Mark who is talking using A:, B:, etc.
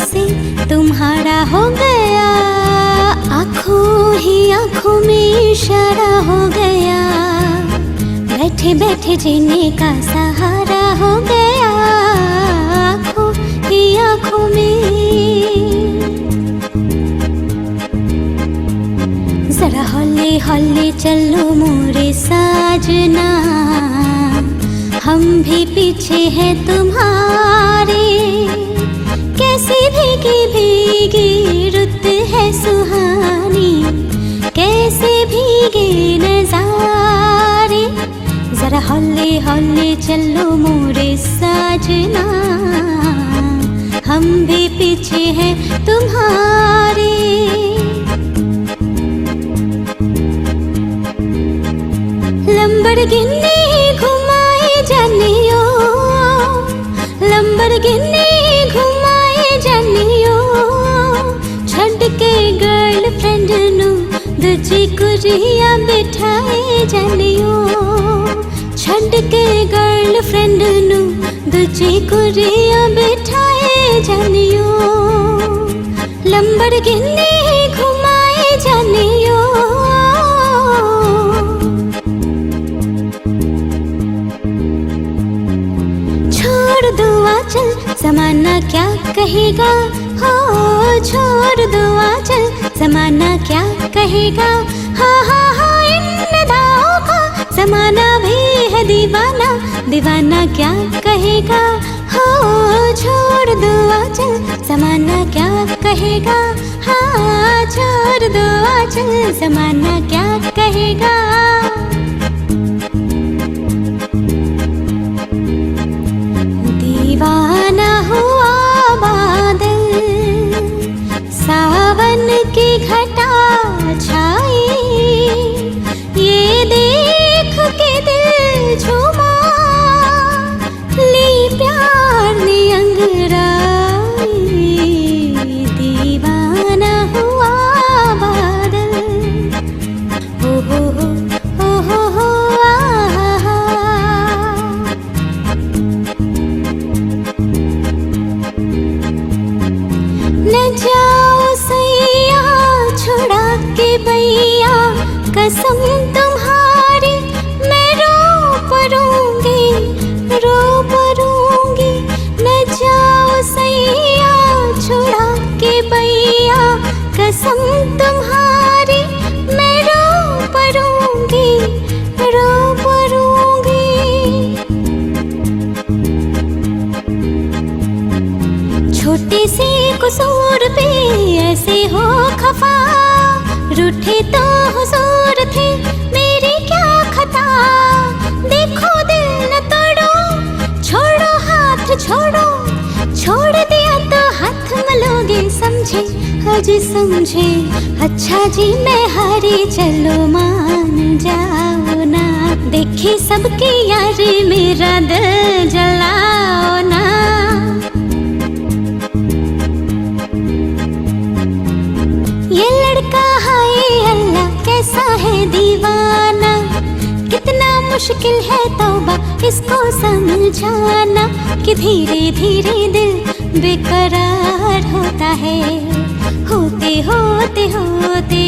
A: से तुम्हारा हो गया, आँखों ही आँखों में इशारा हो गया, बैठे बैठे जीने का सहारा हो गया, आँखों ही आँखों में। जरा हौले हौले चलो मोरे साजना, हम भी पीछे हैं तुम्हारे, कैसी भीगी भीगी रुत है सुहानी, कैसे भीगे नजारे। जरा हौले हौले चलो मोरे साजना, हम भी पीछे हैं तुम्हारे। लंबरगिनी घुमाए जानियो, लंबरगिनी घुमाए जानियो, छड़ के गर्लफ्रेंड नू दूजी कुरिया बिठाए जानियो, छड़ के गर्लफ्रेंड नू दूजी कुरिया बिठाए जानियो, लंबरगिनी घुमाए जानियो। छोड़ दो आंचल ज़माना क्या कहेगा, हो छोड़ दो आंचल ज़माना क्या कहेगा, हाँ हाँ हाँ इन अदाओं का ज़माना भी है दीवाना, दीवाना क्या कहेगा, हो छोड़ दो आंचल ज़माना क्या कहेगा, हाँ छोड़ दो आंचल ज़माना क्या कहेगा। दीवाना हुआ बादल, सावन की घटा छाई, ये देख के दिल झूमा, ली प्यार ने अंगड़ाई। दीवाना हुआ बादल, ओ हो आहा। न जाओ सैया छुड़ा के बैया, कसम तुम्हारी मैं रो परूंगी, रो परूंगी। न जाओ सैया छुड़ा के बैया, कसम तुम्हारी मैं रो परूंगी, रो परूंगी। छोटे से कसूर पे ऐसे हो खफा, रूठे तो हुजूर थे मेरी क्या खता, देखो दिल न तोड़ो, छोड़ो हाथ छोड़ो, छोड़ दिया तो हाथ मलोगे समझे, आज समझे। अच्छा जी मैं हारी चलो मान जाओ ना, देखे सबकी यारी मेरा दिल जलाओ ना। ये लड़का हाय अल्लाह कैसा है दीवाना, कितना मुश्किल है तौबा इसको समझाना, कि धीरे धीरे दिल बेकरार होता है, होते होते होते